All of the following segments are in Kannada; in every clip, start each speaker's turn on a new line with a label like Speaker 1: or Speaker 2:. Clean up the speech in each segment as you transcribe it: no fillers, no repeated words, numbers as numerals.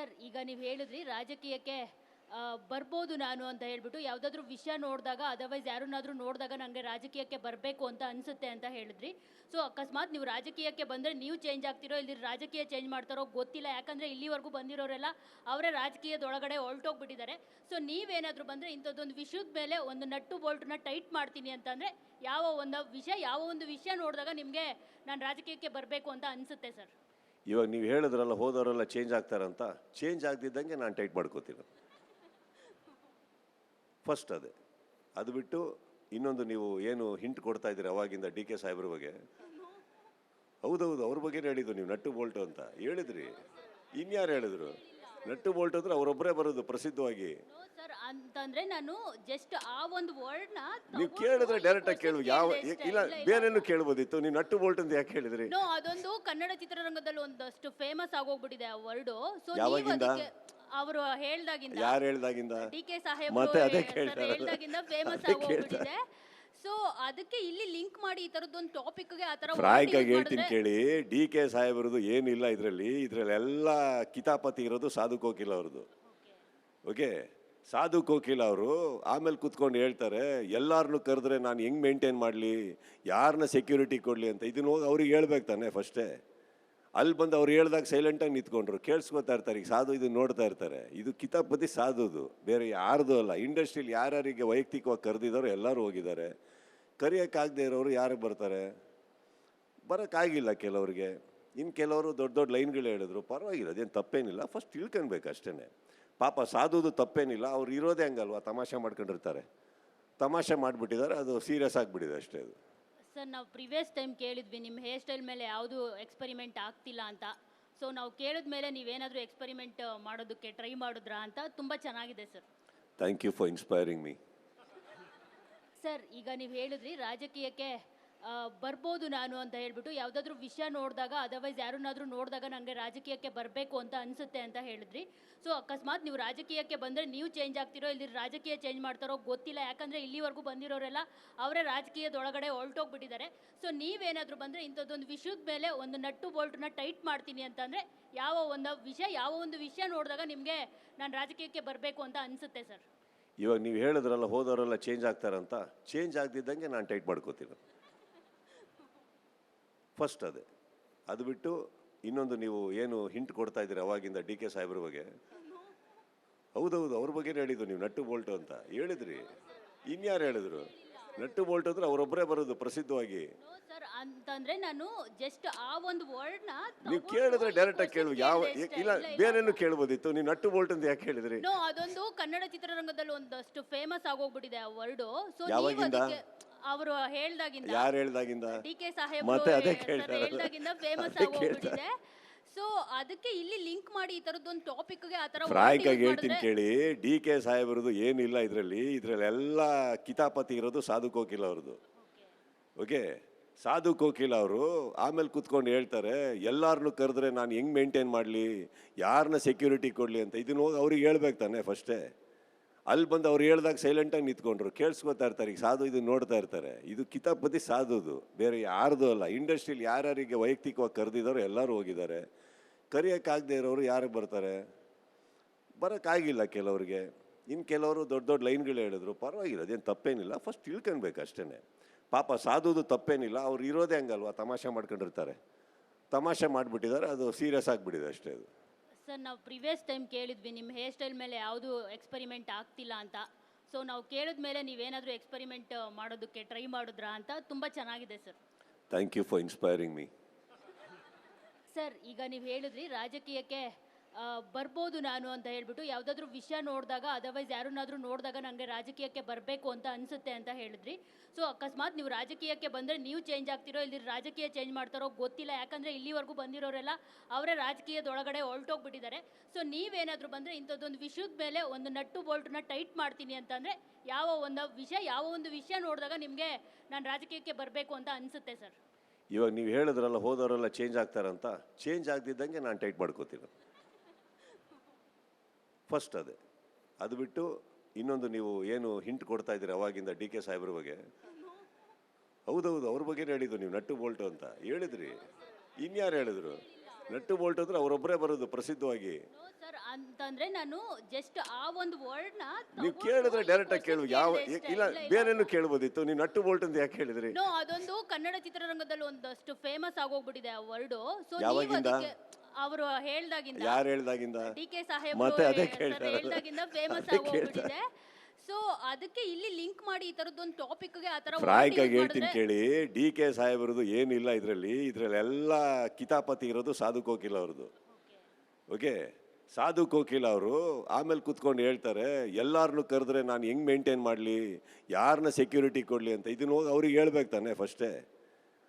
Speaker 1: ಸರ್, ಈಗ ನೀವು ಹೇಳಿದ್ರಿ ರಾಜಕೀಯಕ್ಕೆ ಬರ್ಬೋದು ನಾನು ಅಂತ ಹೇಳ್ಬಿಟ್ಟು ಯಾವುದಾದ್ರೂ ವಿಷಯ ನೋಡಿದಾಗ ಅದರ್ವೈಸ್ ಯಾರನ್ನಾದ್ರೂ ನೋಡಿದಾಗ ನನಗೆ ರಾಜಕೀಯಕ್ಕೆ ಬರಬೇಕು ಅಂತ ಅನಿಸುತ್ತೆ ಅಂತ ಹೇಳಿದ್ರಿ. ಸೊ ಅಕಸ್ಮಾತ್ ನೀವು ರಾಜಕೀಯಕ್ಕೆ ಬಂದರೆ ನೀವು ಚೇಂಜ್ ಆಗ್ತಿರೋ ಇಲ್ಲಿ ರಾಜಕೀಯ ಚೇಂಜ್ ಮಾಡ್ತಾರೋ ಗೊತ್ತಿಲ್ಲ. ಯಾಕಂದರೆ ಇಲ್ಲಿವರೆಗೂ ಬಂದಿರೋರೆಲ್ಲ ಅವರೇ ರಾಜಕೀಯದೊಳಗಡೆ ಹೊರಟೋಗ್ಬಿಟ್ಟಿದ್ದಾರೆ. ಸೊ ನೀವೇನಾದರೂ ಬಂದರೆ ಇಂಥದ್ದೊಂದು ವಿಷಯದ ಮೇಲೆ ಒಂದು ನಟ್ಟು ಬೋಲ್ಟನ್ನ ಟೈಟ್ ಮಾಡ್ತೀನಿ ಅಂತಂದರೆ ಯಾವ ಒಂದು ವಿಷಯ ನೋಡಿದಾಗ ನಿಮಗೆ ನಾನು ರಾಜಕೀಯಕ್ಕೆ ಬರಬೇಕು ಅಂತ ಅನಿಸುತ್ತೆ ಸರ್?
Speaker 2: ಇವಾಗ ನೀವು ಹೇಳಿದ್ರಲ್ಲ ಹೋದವರೆಲ್ಲ ಚೇಂಜ್ ಆಗ್ತಾರಂತ, ಚೇಂಜ್ ಆಗದಿದ್ದಂಗೆ ನಾನು ಟೈಟ್ ಮಾಡ್ಕೋತೀನಿ. ಫಸ್ಟ್ ಅದೇ. ಅದು ಬಿಟ್ಟು ಇನ್ನೊಂದು ನೀವು ಏನು ಹಿಂಟ್ ಕೊಡ್ತಾ ಇದ್ದೀರಿ ಅವಾಗಿಂದ ಡಿ ಕೆ ಸಾಹೇಬ್ರ ಬಗ್ಗೆ, ಹೌದೌದು ಅವ್ರ ಬಗ್ಗೆ ಹೇಳಿದ್ದು ನೀವು ನಟ್ಟು ಬೋಲ್ಟು ಅಂತ ಹೇಳಿದ್ರಿ. ಇನ್ಯಾರು ಹೇಳಿದ್ರು? ನಟ್ಟು ಬೋಲ್ಟು ಅಂದ್ರೆ ಅವರೊಬ್ಬರೇ ಬರೋದು ಪ್ರಸಿದ್ಧವಾಗಿ.
Speaker 1: ಸರ್ ಅಂತಂದ್ರೆ ನಾನು ಜಸ್ಟ್ ಆ ಒಂದು ವರ್ಡ್ನ
Speaker 2: ನೀವು ಕೇಳಿದ್ರೆ ಡೈರೆಕ್ಟ್ ಆಗಿ ಕೇಳು. ಯಾವ ಇಲ್ಲ ಬೇರೆನು ಕೇಳ್ಬೋದಿತ್ತು. ನೀವು ನಟ್ಟು ಬೋಲ್ಟ್ ಅಂತ ಯಾಕೆ ಹೇಳಿದ್ರಿ?
Speaker 1: ನೋ, ಅದೊಂದು ಕನ್ನಡ ಚಿತ್ರರಂಗದಲ್ಲಿ ಒಂದಷ್ಟು ಫೇಮಸ್ ಆಗೋಗ್ಬಿಟ್ಟಿದೆ ಆ ವರ್ಡ್. ಸೊ
Speaker 2: ಯಾವಾಗಿಂದ?
Speaker 1: ಅವರು ಹೇಳ್ದಾಗಿಂದ,
Speaker 2: ಯಾರು ಹೇಳ್ದಾಗಿಂದ?
Speaker 1: ಡಿ ಕೆ ಸಾಹೇಬ್
Speaker 2: ಮತ್ತೆ ಅದೇ ಕೇಳ್ತಾ
Speaker 1: ಹೇಳ್ದಾಗಿಂದ ಫೇಮಸ್ ಆಗೋಗ್ಬಿಟ್ಟಿದೆ. ಸೊ ಅದಕ್ಕೆ ಇಲ್ಲಿ ಲಿಂಕ್ ಮಾಡಿ ಈ ತರದೊಂದು ಟಾಪಿಕ್ಗೆ ಆ ತರ
Speaker 2: ಫ್ರಾಂಕ್ ಆಗಿ ಹೇಳ್ತೀನಿ ಕೇಳಿ. ಡಿ ಕೆ ಸಾಹೇಬ್ರದ್ದು ಏನಿಲ್ಲ ಇದ್ರಲ್ಲೆಲ್ಲ ಕಿತಾಪತಿ ಇರೋದು ಸಾಧು ಕೋಕಿಲ ಅವ್ರದ್ದು. ಓಕೆ, ಸಾಧು ಕೋಕಿಲ ಅವರು ಆಮೇಲೆ ಕೂತ್ಕೊಂಡು ಹೇಳ್ತಾರೆ ಎಲ್ಲಾರನ್ನು ಕರೆದ್ರೆ ನಾನು ಹೆಂಗೆ ಮೇಂಟೈನ್ ಮಾಡಲಿ, ಯಾರನ್ನ ಸೆಕ್ಯೂರಿಟಿ ಕೊಡಲಿ ಅಂತ. ಇದನ್ನ ಹೋಗಿ ಅವ್ರಿಗೆ ಹೇಳ್ಬೇಕು ತಾನೆ ಫಸ್ಟೇ. ಅಲ್ಲಿ ಬಂದು ಅವ್ರು ಹೇಳ್ದಾಗ ಸೈಲೆಂಟಾಗಿ ನಿಂತ್ಕೊಂಡ್ರು, ಕೇಳಿಸ್ಕೊತಾ ಇರ್ತಾರೆ. ಈಗ ಸಾಧು ಇದನ್ನ ನೋಡ್ತಾ ಇರ್ತಾರೆ. ಇದು ಕಿತಾಪತಿ ಸಾಧುದು, ಬೇರೆ ಯಾರ್ದು ಅಲ್ಲ. ಇಂಡಸ್ಟ್ರಿಯಲ್ಲಿ ಯಾರ್ಯಾರಿಗೆ ವೈಯಕ್ತಿಕವಾಗಿ ಕರೆದಿದ್ದಾರೋ ಎಲ್ಲರೂ ಹೋಗಿದ್ದಾರೆ. ಕರೆಯೋಕ್ಕಾಗದೇ ಇರೋರು ಯಾರು ಬರ್ತಾರೆ? ಬರೋಕ್ಕಾಗಿಲ್ಲ ಕೆಲವ್ರಿಗೆ. ಇನ್ನು ಕೆಲವರು ದೊಡ್ಡ ದೊಡ್ಡ ಲೈನ್ಗಳು ಹೇಳಿದ್ರು, ಪರವಾಗಿಲ್ಲ, ಅದೇನು ತಪ್ಪೇನಿಲ್ಲ. ಫಸ್ಟ್ ತಿಳ್ಕೊಳ್ಬೇಕು ಅಷ್ಟೇ. ಪಾಪ ಸಾಧುದು ತಪ್ಪೇನಿಲ್ಲ. ಅವ್ರು ಇರೋದೇ ಹಂಗಲ್ವಾ, ತಮಾಷೆ ಮಾಡ್ಕೊಂಡಿರ್ತಾರೆ. ತಮಾಷೆ ಮಾಡಿಬಿಟ್ಟಿದ್ದಾರೆ, ಅದು ಸೀರಿಯಸ್ ಆಗಿಬಿಟ್ಟಿದೆ ಅಷ್ಟೇ. ಅದು
Speaker 1: ಸರ್, ನಾವು ಪ್ರಿವಿಯಸ್ ಟೈಮ್ ಕೇಳಿದ್ವಿ ನಿಮ್ಮ ಹೇರ್ ಸ್ಟೈಲ್ ಮೇಲೆ ಯಾವುದು ಎಕ್ಸ್ಪೆರಿಮೆಂಟ್ ಆಗ್ತಿಲ್ಲ ಅಂತ. ಸೊ ನಾವು ಕೇಳಿದ ಮೇಲೆ ನೀವೇನಾದರೂ ಎಕ್ಸ್ಪೆರಿಮೆಂಟ್ ಮಾಡೋದಕ್ಕೆ ಟ್ರೈ ಮಾಡಿದ್ರಾ ಅಂತ. ತುಂಬ ಚೆನ್ನಾಗಿದೆ sir.
Speaker 2: Thank you for inspiring me.
Speaker 1: Sir, ಈಗ ನೀವು ಹೇಳಿದ್ರಿ ರಾಜಕೀಯಕ್ಕೆ ಬರ್ಬೋದು ನಾನು ಅಂತ ಹೇಳ್ಬಿಟ್ಟು ಯಾವುದಾದ್ರೂ ವಿಷಯ ನೋಡಿದಾಗ ಅದರ್ವೈಸ್ ಯಾರನ್ನಾದ್ರೂ ನೋಡಿದಾಗ ನನಗೆ ರಾಜಕೀಯಕ್ಕೆ ಬರಬೇಕು ಅಂತ ಅನಿಸುತ್ತೆ ಅಂತ ಹೇಳಿದ್ರಿ. ಸೊ ಅಕಸ್ಮಾತ್ ನೀವು ರಾಜಕೀಯಕ್ಕೆ ಬಂದರೆ ನೀವು ಚೇಂಜ್ ಆಗ್ತಿರೋ ಇಲ್ಲಿ ರಾಜಕೀಯ ಚೇಂಜ್ ಮಾಡ್ತಾರೋ ಗೊತ್ತಿಲ್ಲ. ಯಾಕಂದರೆ ಇಲ್ಲಿವರೆಗೂ ಬಂದಿರೋರೆಲ್ಲ ಅವರೇ ರಾಜಕೀಯದೊಳಗಡೆ ಹೊರಟೋಗ್ಬಿಟ್ಟಿದ್ದಾರೆ. ಸೊ ನೀವೇನಾದರೂ ಬಂದರೆ ಇಂಥದ್ದೊಂದು ವಿಷಯದ ಮೇಲೆ ಒಂದು ನಟ್ಟು ಬೋಲ್ಟನ್ನ ಟೈಟ್ ಮಾಡ್ತೀನಿ ಅಂತಂದರೆ ಯಾವ ಒಂದು ವಿಷಯ ನೋಡಿದಾಗ ನಿಮಗೆ ನಾನು ರಾಜಕೀಯಕ್ಕೆ ಬರಬೇಕು ಅಂತ ಅನಿಸುತ್ತೆ ಸರ್?
Speaker 2: ಇವಾಗ ನೀವು ಹೇಳಿದ್ರಲ್ಲ ಹೋದವರೆಲ್ಲ ಚೇಂಜ್ ಆಗ್ತಾರಂತ, ಚೇಂಜ್ ಆಗದಿದ್ದಂಗೆ ನಾನು ಟೈಟ್ ಮಾಡ್ಕೋತೀನಿ. ಫಸ್ಟ್ ಅದೇ. ಅದು ಬಿಟ್ಟು ಇನ್ನೊಂದು ನೀವು ಏನು ಹಿಂಟ್ ಕೊಡ್ತಾ ಇದ್ದೀರಿ ಅವಾಗಿಂದ ಡಿ ಕೆ ಸಾಹೇಬ್ರ ಬಗ್ಗೆ, ಹೌದೌದು ಅವ್ರ ಬಗ್ಗೆ ಹೇಳಿದ್ದು ನೀವು ನಟ್ಟು ಬೋಲ್ಟು ಅಂತ ಹೇಳಿದ್ರಿ. ಇನ್ಯಾರು ಹೇಳಿದ್ರು? ನಟ್ಟು ಬೋಲ್ಟು ಅಂದ್ರೆ ಅವರೊಬ್ಬರೇ ಬರೋದು ಪ್ರಸಿದ್ಧವಾಗಿ.
Speaker 1: ಸರ್ ಅಂತಂದ್ರೆ ನಾನು ಜಸ್ಟ್ ಆ ಒಂದು ವರ್ಡ್ನ
Speaker 2: ನೀವು ಕೇಳಿದ್ರೆ ಡೈರೆಕ್ಟ್ ಆಗಿ ಕೇಳು. ಯಾವ ಇಲ್ಲ ಬೇರೆನು ಕೇಳ್ಬೋದಿತ್ತು. ನೀವು ನಟ್ಟು ಬೋಲ್ಟ್ ಅಂತ ಯಾಕೆ ಹೇಳಿದ್ರಿ?
Speaker 1: ನೋ, ಅದೊಂದು ಕನ್ನಡ ಚಿತ್ರರಂಗದಲ್ಲಿ ಒಂದಷ್ಟು ಫೇಮಸ್ ಆಗೋಗ್ಬಿಟ್ಟಿದೆ ಆ ವರ್ಡ್. ಸೊ
Speaker 2: ಯಾವಾಗಿಂದ?
Speaker 1: ಅವರು ಹೇಳ್ದಾಗಿಂದ,
Speaker 2: ಯಾರು ಹೇಳ್ದಾಗಿಂದ?
Speaker 1: ಡಿ ಕೆ ಸಾಹೇಬ್
Speaker 2: ಮತ್ತೆ ಅದೇ ಕೇಳ್ತಾ
Speaker 1: ಹೇಳ್ದಾಗಿಂದ ಫೇಮಸ್ ಆಗೋಗ್ಬಿಟ್ಟಿದೆ. ಸೊ ಅದಕ್ಕೆ ಇಲ್ಲಿ ಲಿಂಕ್ ಮಾಡಿ ಈ ತರದೊಂದು ಟಾಪಿಕ್ಗೆ ಆ ತರ
Speaker 2: ಫ್ರಾಂಕ್ ಆಗಿ ಹೇಳ್ತೀನಿ ಕೇಳಿ. ಡಿ ಕೆ ಸಾಹೇಬ್ರದ್ದು ಏನಿಲ್ಲ ಇದ್ರಲ್ಲೆಲ್ಲ ಕಿತಾಪತಿ ಇರೋದು ಸಾಧು ಕೋಕಿಲ ಅವ್ರದ್ದು. ಓಕೆ, ಸಾಧು ಕೋಕಿಲ ಅವರು ಆಮೇಲೆ ಕೂತ್ಕೊಂಡು ಹೇಳ್ತಾರೆ ಎಲ್ಲಾರನ್ನು ಕರೆದ್ರೆ ನಾನು ಹೆಂಗೆ ಮೇಂಟೈನ್ ಮಾಡಲಿ, ಯಾರನ್ನ ಸೆಕ್ಯೂರಿಟಿ ಕೊಡಲಿ ಅಂತ. ಇದನ್ನ ಹೋಗಿ ಅವ್ರಿಗೆ ಹೇಳ್ಬೇಕು ತಾನೆ ಫಸ್ಟೇ. ಅಲ್ಲಿ ಬಂದು ಅವ್ರು ಹೇಳ್ದಾಗ ಸೈಲೆಂಟಾಗಿ ನಿಂತ್ಕೊಂಡ್ರು, ಕೇಳಿಸ್ಕೊತಾ ಇರ್ತಾರೆ. ಈಗ ಸಾಧು ಇದನ್ನ ನೋಡ್ತಾ ಇರ್ತಾರೆ. ಇದು ಕಿತಾಪತಿ ಸಾಧುದು, ಬೇರೆ ಯಾರ್ದು ಅಲ್ಲ. ಇಂಡಸ್ಟ್ರಿಯಲ್ಲಿ ಯಾರ್ಯಾರಿಗೆ ವೈಯಕ್ತಿಕವಾಗಿ ಕರೆದಿದ್ದಾರೋ ಎಲ್ಲರೂ ಹೋಗಿದ್ದಾರೆ. ಕರೆಯೋಕ್ಕಾಗದೇ ಇರೋರು ಯಾರು ಬರ್ತಾರೆ? ಬರೋಕ್ಕಾಗಿಲ್ಲ ಕೆಲವ್ರಿಗೆ. ಇನ್ನು ಕೆಲವರು ದೊಡ್ಡ ದೊಡ್ಡ ಲೈನ್ಗಳು ಹೇಳಿದ್ರು, ಪರವಾಗಿಲ್ಲ, ಅದೇನು ತಪ್ಪೇನಿಲ್ಲ. ಫಸ್ಟ್ ತಿಳ್ಕೊಳ್ಬೇಕು ಅಷ್ಟೇ. ಪಾಪ ಸಾಧುದು ತಪ್ಪೇನಿಲ್ಲ. ಅವ್ರು ಇರೋದೇ ಹಂಗಲ್ವಾ, ತಮಾಷೆ ಮಾಡ್ಕೊಂಡಿರ್ತಾರೆ. ತಮಾಷೆ ಮಾಡಿಬಿಟ್ಟಿದ್ದಾರೆ, ಅದು ಸೀರಿಯಸ್ ಆಗಿಬಿಟ್ಟಿದೆ ಅಷ್ಟೇ. ಅದು
Speaker 1: ಸರ್, ನಾವು ಪ್ರಿವಿಯಸ್ ಟೈಮ್ ಕೇಳಿದ್ವಿ ನಿಮ್ಮ ಹೇರ್ ಸ್ಟೈಲ್ ಮೇಲೆ ಯಾವುದು ಎಕ್ಸ್ಪೆರಿಮೆಂಟ್ ಆಗ್ತಿಲ್ಲ ಅಂತ. ಸೊ ನಾವು ಕೇಳಿದ ಮೇಲೆ ನೀವೇನಾದರೂ ಎಕ್ಸ್ಪೆರಿಮೆಂಟ್ ಮಾಡೋದಕ್ಕೆ ಟ್ರೈ ಮಾಡಿದ್ರಾ ಅಂತ. ತುಂಬ ಚೆನ್ನಾಗಿದೆ sir.
Speaker 2: Thank you for inspiring me.
Speaker 1: Sir, ಈಗ ನೀವು ಹೇಳಿದ್ರಿ ರಾಜಕೀಯಕ್ಕೆ ಬರ್ಬೋದು ನಾನು ಅಂತ ಹೇಳ್ಬಿಟ್ಟು ಯಾವುದಾದ್ರೂ ವಿಷಯ ನೋಡಿದಾಗ ಅದರ್ವೈಸ್ ಯಾರನ್ನಾದ್ರೂ ನೋಡಿದಾಗ ನನಗೆ ರಾಜಕೀಯಕ್ಕೆ ಬರಬೇಕು ಅಂತ ಅನಿಸುತ್ತೆ ಅಂತ ಹೇಳಿದ್ರಿ. ಸೊ ಅಕಸ್ಮಾತ್ ನೀವು ರಾಜಕೀಯಕ್ಕೆ ಬಂದರೆ ನೀವು ಚೇಂಜ್ ಆಗ್ತಿರೋ ಇಲ್ಲಿ ರಾಜಕೀಯ ಚೇಂಜ್ ಮಾಡ್ತಾರೋ ಗೊತ್ತಿಲ್ಲ. ಯಾಕಂದರೆ ಇಲ್ಲಿವರೆಗೂ ಬಂದಿರೋರೆಲ್ಲ ಅವರೇ ರಾಜಕೀಯದೊಳಗಡೆ ಹೊರಟೋಗ್ಬಿಟ್ಟಿದ್ದಾರೆ. ಸೊ ನೀವೇನಾದರೂ ಬಂದರೆ ಇಂಥದ್ದೊಂದು ವಿಷಯದ ಮೇಲೆ ಒಂದು ನಟ್ಟು ಬೋಲ್ಟನ್ನ ಟೈಟ್ ಮಾಡ್ತೀನಿ ಅಂತಂದರೆ ಯಾವ ಒಂದು ವಿಷಯ ನೋಡಿದಾಗ ನಿಮಗೆ ನಾನು ರಾಜಕೀಯಕ್ಕೆ ಬರಬೇಕು ಅಂತ ಅನಿಸುತ್ತೆ ಸರ್?
Speaker 2: ಇವಾಗ ನೀವು ಹೇಳಿದ್ರಲ್ಲ ಹೋದವರೆಲ್ಲ ಚೇಂಜ್ ಆಗ್ತಾರಂತ, ಚೇಂಜ್ ಆಗದಿದ್ದಂಗೆ ನಾನು ಟೈಟ್ ಮಾಡ್ಕೋತೀನಿ. ಫಸ್ಟ್ ಅದೇ. ಅದು ಬಿಟ್ಟು ಇನ್ನೊಂದು ನೀವು ಏನು ಹಿಂಟ್ ಕೊಡ್ತಾ ಇದ್ದೀರಿ ಅವಾಗಿಂದ ಡಿ ಕೆ ಸಾಹೇಬ್ರ ಬಗ್ಗೆ, ಹೌದೌದು ಅವ್ರ ಬಗ್ಗೆ ಹೇಳಿದ್ದು ನೀವು ನಟ್ಟು ಬೋಲ್ಟು ಅಂತ ಹೇಳಿದ್ರಿ. ಇನ್ಯಾರು ಹೇಳಿದ್ರು? ನಟ್ಟು ಬೋಲ್ಟು ಅಂದ್ರೆ ಅವರೊಬ್ಬರೇ ಬರೋದು ಪ್ರಸಿದ್ಧವಾಗಿ.
Speaker 1: ಸರ್ ಅಂತಂದ್ರೆ ನಾನು ಜಸ್ಟ್ ಆ ಒಂದು ವರ್ಡ್ನ
Speaker 2: ನೀವು ಕೇಳಿದ್ರೆ ಡೈರೆಕ್ಟ್ ಆಗಿ ಕೇಳು. ಇಲ್ಲ ಬೇರೆನೂ ಕೇಳ್ಬೋದಿತ್ತು. ನೀವು ನಟ್ಟು ಬೋಲ್ಟ್ ಅಂತ ಯಾಕೆ ಹೇಳಿದ್ರಿ?
Speaker 1: ನೋ, ಅದೊಂದು ಕನ್ನಡ ಚಿತ್ರರಂಗದಲ್ಲಿ ಒಂದಷ್ಟು ಫೇಮಸ್ ಆಗೋಗ್ಬಿಟ್ಟಿದೆ ಆ ವರ್ಡು. ಸೊ
Speaker 2: ಯಾವಾಗಿಂದ?
Speaker 1: ಅವರು ಹೇಳ್ದಾಗಿಂದ,
Speaker 2: ಯಾರು ಹೇಳ್ದಾಗಿಂದ?
Speaker 1: ಡಿ ಕೆ ಸಾಹೇಬ್
Speaker 2: ಮತ್ತೆ ಅದೇ ಕೇಳ್ತಾರೆ.
Speaker 1: ಹೇಳ್ದಾಗಿಂದ ಫೇಮಸ್
Speaker 2: ಅದೇ
Speaker 1: ಆಗೋಗ್ಬಿಟ್ಟಿದೆ. ಸೊ ಅದಕ್ಕೆ ಇಲ್ಲಿ ಲಿಂಕ್ ಮಾಡಿ ಈ ತರದೊಂದು ಟಾಪಿಕ್ಗೆ ಆ ತರ
Speaker 2: ಫ್ರಾಂಕ್ ಆಗಿ ಹೇಳ್ತೀನಿ ಕೇಳಿ. ಡಿ ಕೆ ಸಾಹೇಬ್ರದ್ದು ಏನಿಲ್ಲ ಇದ್ರಲ್ಲೆಲ್ಲ ಕಿತಾಪತಿ ಇರೋದು ಸಾಧು ಕೋಕಿಲ ಅವ್ರದ್ದು. ಓಕೆ, ಸಾಧು ಕೋಕಿಲ ಅವರು ಆಮೇಲೆ ಕೂತ್ಕೊಂಡು ಹೇಳ್ತಾರೆ ಎಲ್ಲಾರನ್ನೂ ಕರೆದ್ರೆ ನಾನು ಹೆಂಗ್ ಮೇಂಟೈನ್ ಮಾಡಲಿ, ಯಾರನ್ನ ಸೆಕ್ಯೂರಿಟಿ ಕೊಡಲಿ ಅಂತ. ಇದನ್ನ ಹೋಗಿ ಅವ್ರಿಗೆ ಹೇಳ್ಬೇಕು ತಾನೆ ಫಸ್ಟೇ.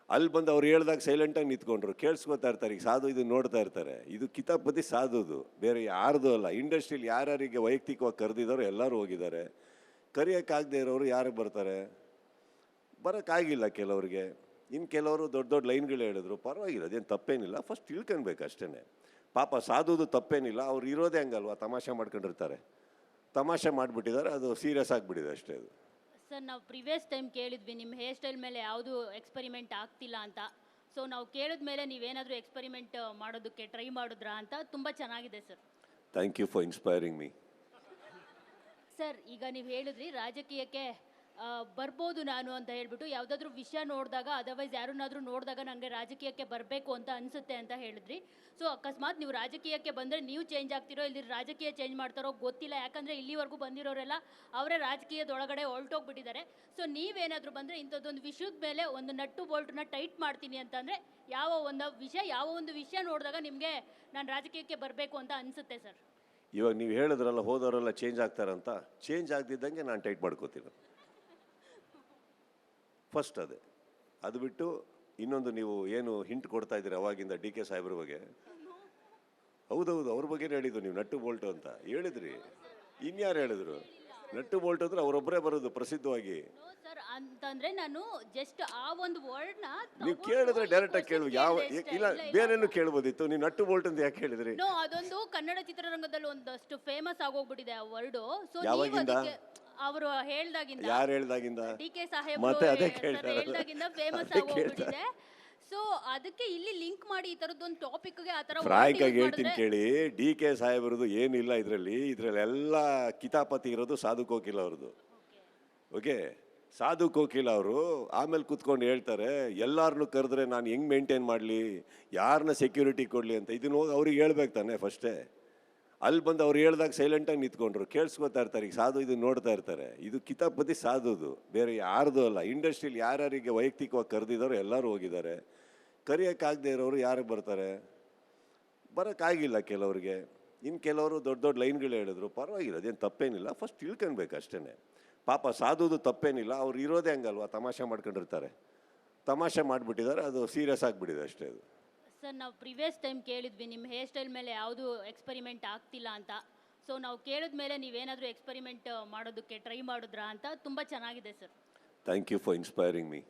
Speaker 2: ಅಲ್ಲಿ ಬಂದು ಅವ್ರು ಹೇಳ್ದಾಗ ಸೈಲೆಂಟಾಗಿ ನಿಂತ್ಕೊಂಡ್ರು, ಕೇಳಿಸ್ಕೊತಾ ಇರ್ತಾರೆ. ಈಗ ಸಾಧು ಇದನ್ನ ನೋಡ್ತಾ ಇರ್ತಾರೆ. ಇದು ಕಿತಾಪತಿ ಸಾಧುದು, ಬೇರೆ ಯಾರ್ದು ಅಲ್ಲ. ಇಂಡಸ್ಟ್ರಿಯಲ್ಲಿ ಯಾರ್ಯಾರಿಗೆ ವೈಯಕ್ತಿಕವಾಗಿ ಕರೆದಿದ್ದಾರೋ ಎಲ್ಲರೂ ಹೋಗಿದ್ದಾರೆ. ಕರೆಯೋಕ್ಕಾಗದೇ ಇರೋರು ಯಾರಿಗೆ ಬರ್ತಾರೆ? ಬರೋಕ್ಕಾಗಿಲ್ಲ ಕೆಲವ್ರಿಗೆ. ಇನ್ನು ಕೆಲವರು ದೊಡ್ಡ ದೊಡ್ಡ ಲೈನ್ಗಳು ಹೇಳಿದ್ರು, ಪರವಾಗಿಲ್ಲ, ಅದೇನು ತಪ್ಪೇನಿಲ್ಲ. ಫಸ್ಟ್ ತಿಳ್ಕೊಬೇಕು ಅಷ್ಟೇ. ಪಾಪ ಸಾಧುದು ತಪ್ಪೇನಿಲ್ಲ. ಅವ್ರು ಇರೋದೇ ಹಂಗಲ್ವಾ, ತಮಾಷೆ ಮಾಡ್ಕೊಂಡಿರ್ತಾರೆ. ತಮಾಷೆ ಮಾಡಿಬಿಟ್ಟಿದ್ದಾರೆ, ಅದು ಸೀರಿಯಸ್ ಆಗಿಬಿಟ್ಟಿದೆ ಅಷ್ಟೇ. ಅದು
Speaker 1: ಸರ್, ನಾವು ಪ್ರಿವಿಯಸ್ ಟೈಮ್ ಕೇಳಿದ್ವಿ ನಿಮ್ಮ ಹೇರ್ ಸ್ಟೈಲ್ ಮೇಲೆ ಯಾವುದು ಎಕ್ಸ್ಪೆರಿಮೆಂಟ್ ಆಗ್ತಿಲ್ಲ ಅಂತ. ಸೊ ನಾವು ಕೇಳಿದ ಮೇಲೆ ನೀವೇನಾದರೂ ಎಕ್ಸ್ಪೆರಿಮೆಂಟ್ ಮಾಡೋದಕ್ಕೆ ಟ್ರೈ ಮಾಡಿದ್ರಾ ಅಂತ. ತುಂಬ ಚೆನ್ನಾಗಿದೆ sir.
Speaker 2: Thank you for inspiring me.
Speaker 1: Sir, ಈಗ ನೀವು ಹೇಳಿದ್ರಿ ರಾಜಕೀಯಕ್ಕೆ ಬರ್ಬೋದು ನಾನು ಅಂತ ಹೇಳ್ಬಿಟ್ಟು, ಯಾವುದಾದ್ರೂ ವಿಷಯ ನೋಡಿದಾಗ, ಅದರ್ವೈಸ್ ಯಾರನ್ನಾದ್ರೂ ನೋಡಿದಾಗ ನನಗೆ ರಾಜಕೀಯಕ್ಕೆ ಬರಬೇಕು ಅಂತ ಅನಿಸುತ್ತೆ ಅಂತ ಹೇಳಿದ್ರಿ. ಸೊ ಅಕಸ್ಮಾತ್ ನೀವು ರಾಜಕೀಯಕ್ಕೆ ಬಂದರೆ ನೀವು ಚೇಂಜ್ ಆಗ್ತಿರೋ, ಇಲ್ಲಿ ರಾಜಕೀಯ ಚೇಂಜ್ ಮಾಡ್ತಾರೋ ಗೊತ್ತಿಲ್ಲ. ಯಾಕಂದರೆ ಇಲ್ಲಿವರೆಗೂ ಬಂದಿರೋರೆಲ್ಲ ಅವರೇ ರಾಜಕೀಯದೊಳಗಡೆ ಹೊರಟೋಗ್ಬಿಟ್ಟಿದ್ದಾರೆ. ಸೊ ನೀವೇನಾದರೂ ಬಂದರೆ ಇಂಥದ್ದೊಂದು ವಿಷಯದ ಮೇಲೆ ಒಂದು ನಟ್ಟು ಬೋಲ್ಟನ್ನ ಟೈಟ್ ಮಾಡ್ತೀನಿ ಅಂತಂದರೆ ಯಾವ ಒಂದು ವಿಷಯ ನೋಡಿದಾಗ ನಿಮಗೆ ನಾನು ರಾಜಕೀಯಕ್ಕೆ ಬರಬೇಕು ಅಂತ ಅನಿಸುತ್ತೆ ಸರ್?
Speaker 2: ಇವಾಗ ನೀವು ಹೇಳಿದ್ರಲ್ಲ ಹೋದವರೆಲ್ಲ ಚೇಂಜ್ ಆಗ್ತಾರಂತ. ಚೇಂಜ್ ಆಗದಿದ್ದಂಗೆ ನಾನು ಟೈಟ್ ಮಾಡ್ಕೋತೀನಿ ಫಸ್ಟ್. ಅದು ಬಿಟ್ಟು ಇನ್ನೊಂದು, ನೀವು ಏನು ಹಿಂಟ್ ಕೊಡ್ತಾ ಇದ್ದೀರಿ ಅವಾಗಿಂದ ಡಿ ಕೆ ಸಾಹೇಬ್ರ ಬಗ್ಗೆ. ಹೌದೌದು, ಅವ್ರ ಬಗ್ಗೆನೇ ಹೇಳಿದ್ದು ನೀವು, ನಟ್ಟು ಬೋಲ್ಟು ಅಂತ ಹೇಳಿದ್ರಿ. ಇನ್ಯಾರು ಹೇಳಿದ್ರು? ನಟ್ಟು ಬೋಲ್ಟ್ ಅಂದ್ರೆ ಅವರೊಬ್ಬರೇ ಬರೋದು ಪ್ರಸಿದ್ಧವಾಗಿ.
Speaker 1: ಸರ್, ಅಂತಂದ್ರೆ ನಾನು ಜಸ್ಟ್ ಆ ಒಂದು ವರ್ಡ್ನ
Speaker 2: ನೀವು ಕೇಳಿದ್ರೆ ಡೈರೆಕ್ಟ್ ಆಗಿ ಕೇಳು. ಇಲ್ಲ ಬೇರೆನೂ ಕೇಳ್ಬೋದಿತ್ತು. ನೀವು ನಟ್ಟು ಬೋಲ್ಟ್ ಅಂತ ಯಾಕೆ ಹೇಳಿದ್ರಿ?
Speaker 1: ನೋ, ಅದೊಂದು ಕನ್ನಡ ಚಿತ್ರರಂಗದಲ್ಲಿ ಒಂದಷ್ಟು ಫೇಮಸ್ ಆಗೋಗ್ಬಿಟ್ಟಿದೆ ಆ ವರ್ಡು. ಸೊ
Speaker 2: ಯಾವಾಗಿಂದ?
Speaker 1: ಅವರು ಹೇಳ್ದಾಗಿಂದ,
Speaker 2: ಯಾರು ಹೇಳ್ದಾಗಿಂದ?
Speaker 1: ಡಿ ಕೆ ಸಾಹೇಬ್
Speaker 2: ಮತ್ತೆ ಅದೇ ಕೇಳ್ತಾರೆ.
Speaker 1: ಹೇಳ್ದಾಗಿಂದ ಫೇಮಸ್ ಆಗೋಗ್ಬಿಟ್ಟಿದೆ. ಸೊ ಅದಕ್ಕೆ ಇಲ್ಲಿ ಲಿಂಕ್ ಮಾಡಿ ಈ ತರದೊಂದು ಟಾಪಿಕ್ಗೆ ಆ ತರ
Speaker 2: ಫ್ರಾಂಕ್ ಆಗಿ ಹೇಳ್ತೀನಿ ಕೇಳಿ. ಡಿ ಕೆ ಸಾಹೇಬ್ರದ್ದು ಏನಿಲ್ಲ ಇದ್ರಲ್ಲೆಲ್ಲ ಕಿತಾಪತಿ ಇರೋದು ಸಾಧು ಕೋಕಿಲ ಅವ್ರದ್ದು. ಓಕೆ, ಸಾಧು ಕೋಕಿಲ ಅವರು ಆಮೇಲೆ ಕೂತ್ಕೊಂಡು ಹೇಳ್ತಾರೆ ಎಲ್ಲಾರನ್ನೂ ಕರೆದ್ರೆ ನಾನು ಹೆಂಗ್ ಮೇಂಟೈನ್ ಮಾಡಲಿ, ಯಾರನ್ನ ಸೆಕ್ಯೂರಿಟಿ ಕೊಡಲಿ ಅಂತ. ಇದನ್ನ ಹೋಗಿ ಅವ್ರಿಗೆ ಹೇಳ್ಬೇಕು ತಾನೆ ಫಸ್ಟೇ. ಅಲ್ಲಿ ಬಂದು ಅವ್ರು ಹೇಳ್ದಾಗ ಸೈಲೆಂಟಾಗಿ ನಿಂತ್ಕೊಂಡ್ರು, ಕೇಳಿಸ್ಕೊತಾ ಇರ್ತಾರೆ. ಈಗ ಸಾಧು ಇದನ್ನ ನೋಡ್ತಾ ಇರ್ತಾರೆ. ಇದು ಕಿತಾಪತಿ ಸಾಧುದು, ಬೇರೆ ಯಾರ್ದು ಅಲ್ಲ. ಇಂಡಸ್ಟ್ರಿಯಲ್ಲಿ ಯಾರ್ಯಾರಿಗೆ ವೈಯಕ್ತಿಕವಾಗಿ ಕರೆದಿದ್ದಾರೋ ಎಲ್ಲರೂ ಹೋಗಿದ್ದಾರೆ. ಕರೆಯೋಕ್ಕಾಗದೇ ಇರೋರು ಯಾರಿಗೆ ಬರ್ತಾರೆ? ಬರೋಕ್ಕಾಗಿಲ್ಲ ಕೆಲವ್ರಿಗೆ. ಇನ್ನು ಕೆಲವರು ದೊಡ್ಡ ದೊಡ್ಡ ಲೈನ್ಗಳು ಹೇಳಿದ್ರು, ಪರವಾಗಿಲ್ಲ, ಅದೇನು ತಪ್ಪೇನಿಲ್ಲ. ಫಸ್ಟ್ ತಿಳ್ಕೊಬೇಕು ಅಷ್ಟೇ. ಪಾಪ ಸಾಧುದು ತಪ್ಪೇನಿಲ್ಲ. ಅವ್ರು ಇರೋದೇ ಹಂಗಲ್ವಾ, ತಮಾಷೆ ಮಾಡ್ಕೊಂಡಿರ್ತಾರೆ. ತಮಾಷೆ ಮಾಡಿಬಿಟ್ಟಿದ್ದಾರೆ, ಅದು ಸೀರಿಯಸ್ ಆಗಿಬಿಟ್ಟಿದೆ ಅಷ್ಟೇ. ಅದು
Speaker 1: ಸರ್, ನಾವು ಪ್ರಿವಿಯಸ್ ಟೈಮ್ ಕೇಳಿದ್ವಿ ನಿಮ್ಮ ಹೇರ್ ಸ್ಟೈಲ್ ಮೇಲೆ ಯಾವುದು ಎಕ್ಸ್ಪೆರಿಮೆಂಟ್ ಆಗ್ತಿಲ್ಲ ಅಂತ. ಸೊ ನಾವು ಕೇಳಿದ ಮೇಲೆ ನೀವೇನಾದರೂ ಎಕ್ಸ್ಪೆರಿಮೆಂಟ್ ಮಾಡೋದಕ್ಕೆ ಟ್ರೈ ಮಾಡಿದ್ರಾ ಅಂತ. ತುಂಬ ಚೆನ್ನಾಗಿದೆ sir.
Speaker 2: Thank you for inspiring me.